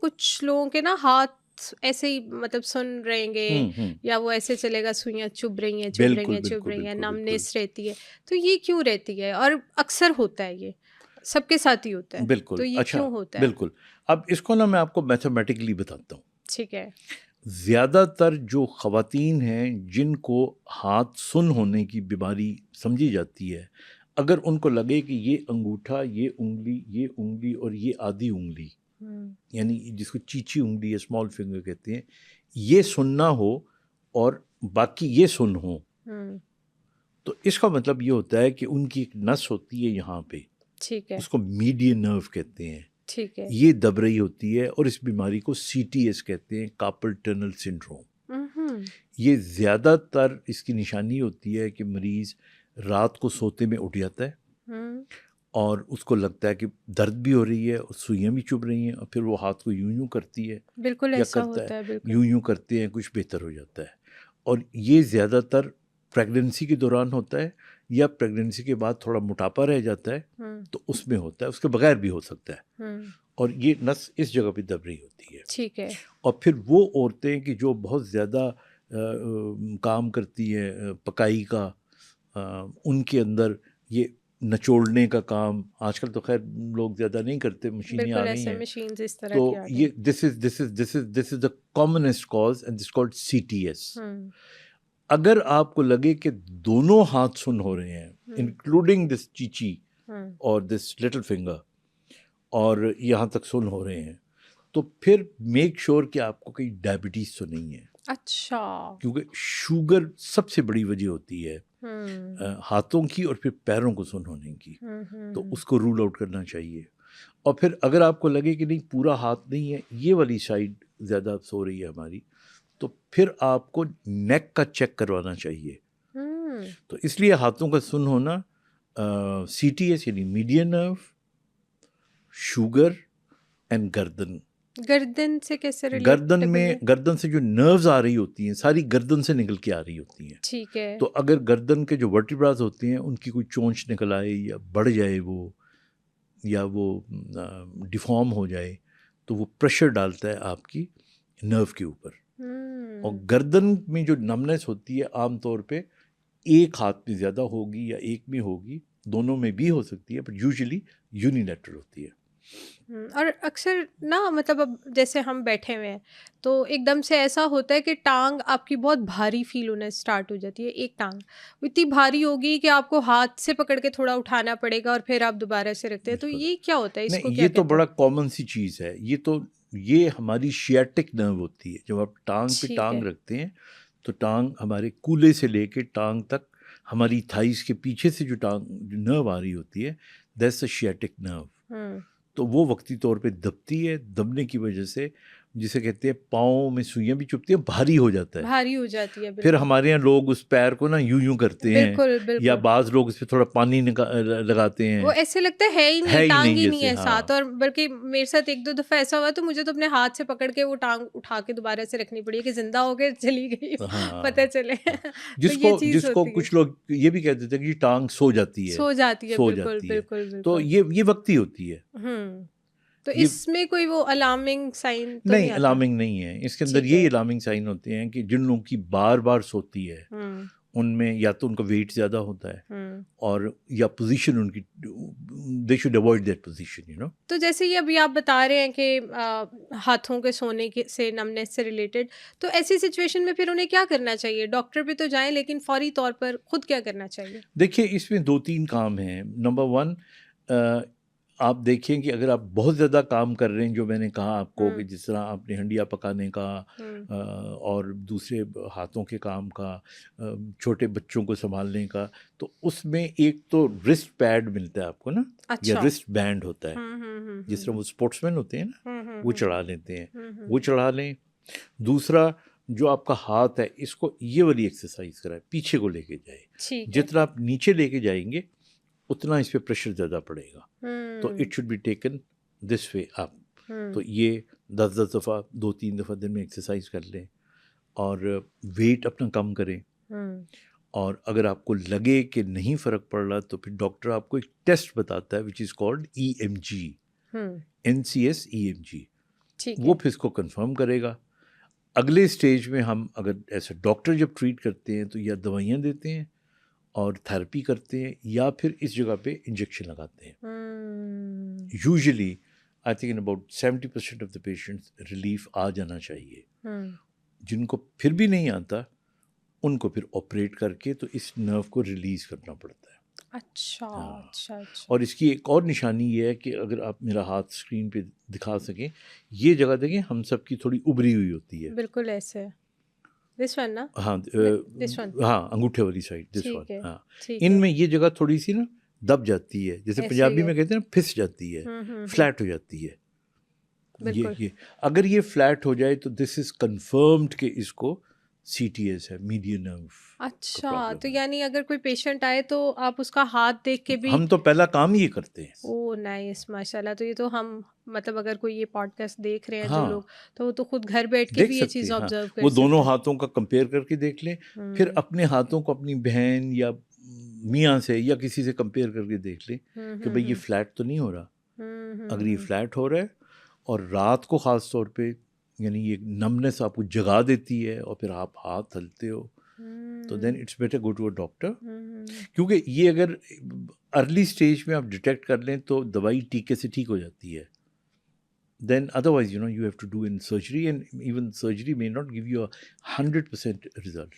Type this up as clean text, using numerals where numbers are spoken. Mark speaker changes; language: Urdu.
Speaker 1: کچھ لوگوں کے نا ہاتھ ایسے ہی مطلب سن رہیں گے یا وہ ایسے چلے گا، سوئیاں چبھ رہی ہیں چبھ رہی ہیں چبھ رہی ہیں، نمنس رہتی ہے. تو یہ کیوں رہتی ہے؟ اور اکثر ہوتا ہے، یہ سب کے ساتھ ہی ہوتا ہے.
Speaker 2: بالکل.
Speaker 1: تو یہ
Speaker 2: اچھا
Speaker 1: کیوں ہوتا ہے؟
Speaker 2: بالکل. اب اس کو نا میں آپ کو میتھمیٹکلی بتاتا ہوں.
Speaker 1: ٹھیک ہے.
Speaker 2: زیادہ تر جو خواتین ہیں جن کو ہاتھ سن ہونے کی بیماری سمجھی جاتی ہے، اگر ان کو لگے کہ یہ انگوٹھا، یہ انگلی اور یہ آدھی انگلی، یعنی جس کو چیچی انگلی یا اسمال فنگر کہتے ہیں، یہ سننا ہو اور باقی یہ سن ہو، تو اس کا مطلب یہ ہوتا ہے کہ ان کی ایک نس ہوتی ہے یہاں پہ،
Speaker 1: ٹھیک ہے.
Speaker 2: اس کو میڈین نرو کہتے ہیں،
Speaker 1: ٹھیک ہے.
Speaker 2: یہ دب رہی ہوتی ہے، اور اس بیماری کو CTS کہتے ہیں، کارپل ٹنل سنڈروم. یہ زیادہ تر اس کی نشانی ہوتی ہے کہ مریض رات کو سوتے میں اٹھ جاتا ہے اور اس کو لگتا ہے کہ درد بھی ہو رہی ہے اور سوئیاں بھی چبھ رہی ہیں، اور پھر وہ ہاتھ کو یوں کرتی ہے،
Speaker 1: بالکل
Speaker 2: یا
Speaker 1: ایسا
Speaker 2: کرتا
Speaker 1: ہوتا ہے. بالکل
Speaker 2: یوں کرتے ہیں، کچھ بہتر ہو جاتا ہے. اور یہ زیادہ تر پریگننسی کے دوران ہوتا ہے، یا پریگننسی کے بعد تھوڑا موٹاپا رہ جاتا ہے تو اس میں ہوتا ہے، اس کے بغیر بھی ہو سکتا ہے. اور یہ نس اس جگہ پہ دب رہی ہوتی ہے.
Speaker 1: ٹھیک ہے.
Speaker 2: اور پھر وہ عورتیں کہ جو بہت زیادہ کام کرتی ہیں پکائی کا، ان کے اندر یہ نچوڑنے کا کام آج کل تو خیر لوگ زیادہ نہیں کرتے، مشینیں آ گئی ہیں،
Speaker 1: مشینز اس طرح
Speaker 2: تو
Speaker 1: کی آ گئی.
Speaker 2: یہ this is the commonest cause and this called CTS. اگر آپ کو لگے کہ دونوں ہاتھ سن ہو رہے ہیں، انکلوڈنگ دس چیچی اور دس لٹل فنگر، اور یہاں تک سن ہو رہے ہیں، تو پھر میک شور کہ آپ کو کہیں ڈائبٹیز تو نہیں ہے.
Speaker 1: اچھا.
Speaker 2: کیونکہ شوگر سب سے بڑی وجہ ہوتی ہے ہاتھوں کی اور پھر پیروں کو سن ہونے کی، تو اس کو رول آؤٹ کرنا چاہیے. اور پھر اگر آپ کو لگے کہ نہیں پورا ہاتھ نہیں ہے، یہ والی سائڈ زیادہ سو رہی ہے ہماری، تو پھر آپ کو نیک کا چیک کروانا چاہیے. تو اس لیے ہاتھوں کا سن ہونا CTS یعنی میڈین نرو، شوگر اینڈ
Speaker 1: گردن سے کیسے ریلیٹیبل ہے؟
Speaker 2: گردن سے جو نروز آ رہی ہوتی ہیں ساری گردن سے نکل کے آ رہی ہوتی ہیں.
Speaker 1: ٹھیک ہے.
Speaker 2: تو اگر گردن کے جو ورٹیبراز ہوتے ہیں ان کی کوئی چونچ نکل آئے یا بڑھ جائے وہ، یا وہ ڈیفارم ہو جائے، تو وہ پریشر ڈالتا ہے آپ کی نرو کے اوپر. اور گردن میں جو نمنس ہوتی ہے عام طور پہ ایک ہاتھ میں زیادہ ہوگی یا ایک میں ہوگی، دونوں میں بھی ہو سکتی ہے، بٹ یوزلی یونیلیٹرل ہوتی ہے.
Speaker 1: اور اکثر نا مطلب اب جیسے ہم بیٹھے ہوئے ہیں تو ایک دم سے ایسا ہوتا ہے کہ ٹانگ آپ کی بہت بھاری فیل ہونا اسٹارٹ ہو جاتی ہے. ایک ٹانگ اتنی بھاری ہوگی کہ آپ کو ہاتھ سے پکڑ کے تھوڑا اٹھانا پڑے گا اور پھر آپ دوبارہ سے رکھتے ہیں. تو یہ کیا ہوتا ہے؟ اس کو
Speaker 2: نہیں،
Speaker 1: کیا
Speaker 2: یہ
Speaker 1: کہتے
Speaker 2: تو
Speaker 1: ہیں؟
Speaker 2: بڑا کامن سی چیز ہے. یہ ہماری شیاٹک نرو ہوتی ہے. جب آپ ٹانگ پہ ٹانگ رکھتے ہیں تو ٹانگ ہمارے کولے سے لے کے ٹانگ تک، ہماری تھائز کے پیچھے سے جو نرو آ رہی ہوتی ہے، دیٹس اے شیاٹک نرو. تو وہ وقتی طور پہ دبتی ہے، دبنے کی وجہ سے جسے کہتے ہیں پاؤں میں سوئیاں بھی چبھتی ہیں، بھاری ہو جاتا ہے،
Speaker 1: بھاری ہو جاتی ہے.
Speaker 2: پھر ہمارے یہاں لوگ اس پیر کو نا یوں کرتے ہیں، یا بعض لوگ اس پہ تھوڑا پانی لگاتے ہیں،
Speaker 1: وہ ایسے لگتا ہے ہی نہیں، ٹانگ ہی نہیں ہے
Speaker 2: جیسے.
Speaker 1: ساتھ. اور بلکہ میرے ساتھ ایک دو دفعہ ایسا ہوا تو مجھے تو اپنے ہاتھ سے پکڑ کے وہ ٹانگ اٹھا کے دوبارہ سے رکھنی پڑی کہ زندہ ہو کے چلی گئی پتہ چلے.
Speaker 2: جس کو کچھ لوگ یہ بھی کہتے تھے کہ ٹانگ سو جاتی ہے.
Speaker 1: بالکل بالکل.
Speaker 2: تو یہ وقتی ہوتی ہے.
Speaker 1: تو اس میں کوئی وہ الارمنگ سائن تو
Speaker 2: نہیں، الارمنگ نہیں ہے اس کے اندر. یہی الارمنگ سائن ہوتے ہیں کہ جن لوگوں کی بار بار سوتی ہے ان میں یا تو ان کا ویٹ زیادہ ہوتا ہے، اور یا پوزیشن ان کی، they should avoid that position, you know.
Speaker 1: تو جیسے یہ ابھی آپ بتا رہے ہیں کہ ہاتھوں کے سونے سے، نمنس سے ریلیٹڈ، تو ایسی سچویشن میں پھر انہیں کیا کرنا چاہیے؟ ڈاکٹر پہ تو جائیں لیکن فوری طور پر خود کیا کرنا چاہیے؟
Speaker 2: دیکھیے اس میں 2-3 کام ہیں. نمبر 1، آپ دیکھیں کہ اگر آپ بہت زیادہ کام کر رہے ہیں، جو میں نے کہا آپ کو کہ جس طرح آپ نے ہنڈیا پکانے کا اور دوسرے ہاتھوں کے کام کا، چھوٹے بچوں کو سنبھالنے کا، تو اس میں ایک تو رسٹ پیڈ ملتا ہے آپ کو نا، یا رسٹ بینڈ ہوتا ہے، جس طرح وہ اسپورٹس مین ہوتے ہیں نا وہ چڑھا لیتے ہیں، وہ چڑھا لیں. دوسرا جو آپ کا ہاتھ ہے اس کو یہ والی ایکسرسائز کرائے، پیچھے کو لے کے جائے. جتنا آپ نیچے لے کے جائیں گے اتنا اس پہ پریشر زیادہ پڑے گا. تو it should be taken this way up. تو یہ 10 دفعہ 2-3 دفعہ دن میں ایکسرسائز کر لیں، اور ویٹ اپنا کم کریں. اور اگر آپ کو لگے کہ نہیں فرق پڑ رہا تو پھر ڈاکٹر آپ کو ایک ٹیسٹ بتاتا ہے which is called EMG، NCS EMG.
Speaker 1: ٹھیک ہے.
Speaker 2: وہ پھر اس کو کنفرم کرے گا. اگلے اسٹیج میں ہم اگر ایسے ڈاکٹر جب ٹریٹ کرتے ہیں تو یا دوائیاں دیتے ہیں اور تھراپی کرتے ہیں یا پھر اس جگہ پہ انجیکشن لگاتے ہیں. Usually I think in about 70% of the patients relief آ جانا چاہیے. جن کو پھر بھی نہیں آتا ان کو پھر آپریٹ کر کے تو اس نرو کو ریلیز کرنا پڑتا ہے.
Speaker 1: اچھا اچھا اچھا.
Speaker 2: اور اس کی ایک اور نشانی یہ ہے کہ اگر آپ میرا ہاتھ اسکرین پہ دکھا سکیں, یہ جگہ دیکھیں ہم سب کی تھوڑی ابری ہوئی ہوتی ہے.
Speaker 1: بالکل ایسے دس ون نا.
Speaker 2: ہاں
Speaker 1: دس ون.
Speaker 2: ہاں انگوٹھے والی سائڈ دس ون.
Speaker 1: ٹھیک ہے
Speaker 2: ہاں
Speaker 1: ٹھیک
Speaker 2: ان
Speaker 1: ہے.
Speaker 2: میں یہ جگہ تھوڑی سی نا دب جاتی ہے, جیسے
Speaker 1: ایسے
Speaker 2: پنجابی
Speaker 1: ہی
Speaker 2: میں
Speaker 1: ہے.
Speaker 2: کہتے ہیں نا پھس جاتی ہے, فلیٹ ہو جاتی ہے. یہ اگر یہ فلیٹ ہو جائے تو دس از کنفرمڈ کہ اس کو سی ٹی ایس ہے, میڈین نرو.
Speaker 1: اچھا تو یعنی اگر کوئی پیشنٹ آئے تو آپ اس کا ہاتھ دیکھ کے بھی.
Speaker 2: ہم تو پہلا کام یہ کرتے ہیں.
Speaker 1: او نائس ماشاء اللہ. تو یہ تو ہم مطلب اگر کوئی یہ پوڈ کاسٹ دیکھ رہے ہیں جو
Speaker 2: ہاں
Speaker 1: لوگ تو وہ تو خود گھر بیٹھ کے
Speaker 2: دیکھ
Speaker 1: بھی یہ
Speaker 2: سکتے
Speaker 1: چیز
Speaker 2: ہیں.
Speaker 1: آبزرو کر
Speaker 2: وہ
Speaker 1: سکتے
Speaker 2: دونوں
Speaker 1: ہیں.
Speaker 2: ہاتھوں کا کمپیئر کر کے دیکھ لیں, پھر اپنے ہاتھوں کو اپنی بہن یا میاں سے یا کسی سے کمپیئر کر کے دیکھ لیں کہ بھئی یہ فلیٹ تو نہیں ہو رہا. اگر یہ فلیٹ ہو رہا ہے اور رات کو خاص طور پہ یعنی یہ نمنس آپ کو جگا دیتی ہے اور پھر آپ ہاتھ ہلتے ہو تو then it's better go to a doctor. کیونکہ یہ اگر ارلی اسٹیج میں آپ ڈیٹیکٹ کر لیں تو دوائی ٹیکے سے ٹھیک ہو جاتی ہے. Then otherwise, you have to do in surgery, and even surgery may not give you a 100% result.